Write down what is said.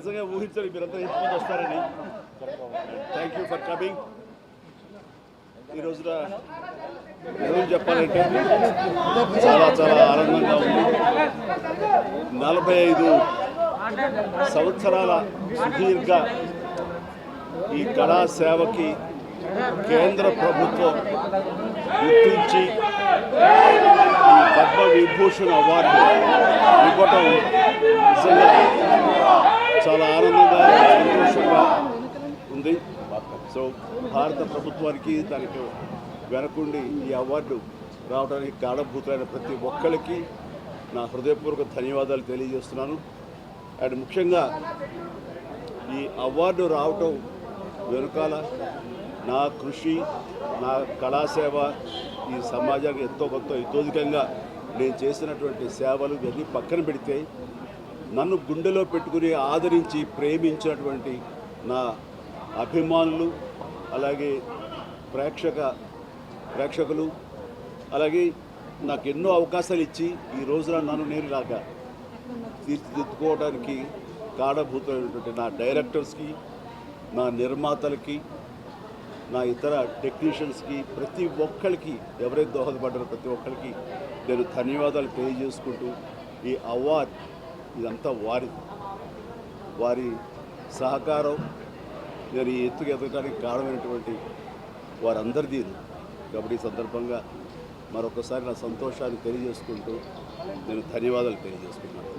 నిజంగా ఊహించాలి మీరంతా ఎంతమంది వస్తారని. Thank you for coming. ఈ రోజున నిజం చెప్పాలంటే చాలా చాలా ఆనందంగా ఉంది. 45 సంవత్సరాల సుదీర్ఘ ఈ కళా సేవకి కేంద్ర ప్రభుత్వం గుర్తించి ఈ పద్మ విభూషణ్ అవార్డు ఇవ్వటం నిజంగా చాలా ఆనందంగా సంతోషంగా ఉంది. సో భారత ప్రభుత్వానికి దానికి వెనకుండి ఈ అవార్డు రావడానికి కారణభూతులైన ప్రతి ఒక్కరికి నా హృదయపూర్వక ధన్యవాదాలు తెలియజేస్తున్నాను. అండ్ ముఖ్యంగా ఈ అవార్డు రావటం వెనుకాల నా కృషి, నా కళాసేవ ఈ సమాజానికి ఎంతో కొంత ఇతోధికంగా నేను చేసినటువంటి సేవలు ఇవన్నీ పక్కన పెడితే నన్ను గుండెలో పెట్టుకుని ఆదరించి ప్రేమించినటువంటి నా అభిమానులు, అలాగే ప్రేక్షకులు, అలాగే నాకు ఎన్నో అవకాశాలు ఇచ్చి ఈ రోజున నన్ను నేను లాగా తీర్చిదిద్దుకోవడానికి కారణభూతమైనటువంటి నా డైరెక్టర్స్కి, నా నిర్మాతలకి, నా ఇతర టెక్నీషియన్స్కి, ప్రతి ఒక్కరికి ఎవరైతే దోహదపడ్డారో ప్రతి ఒక్కరికి నేను ధన్యవాదాలు తెలియజేసుకుంటూ ఈ అవార్డ్ ఇదంతా వారి సహకారం నేను ఈ ఎత్తుకు ఎదగడానికి కారణమైనటువంటి వారందరిదీ. కాబట్టి ఈ సందర్భంగా మరొకసారి నా సంతోషాన్ని తెలియజేసుకుంటూ నేను ధన్యవాదాలు తెలియజేసుకున్నాను.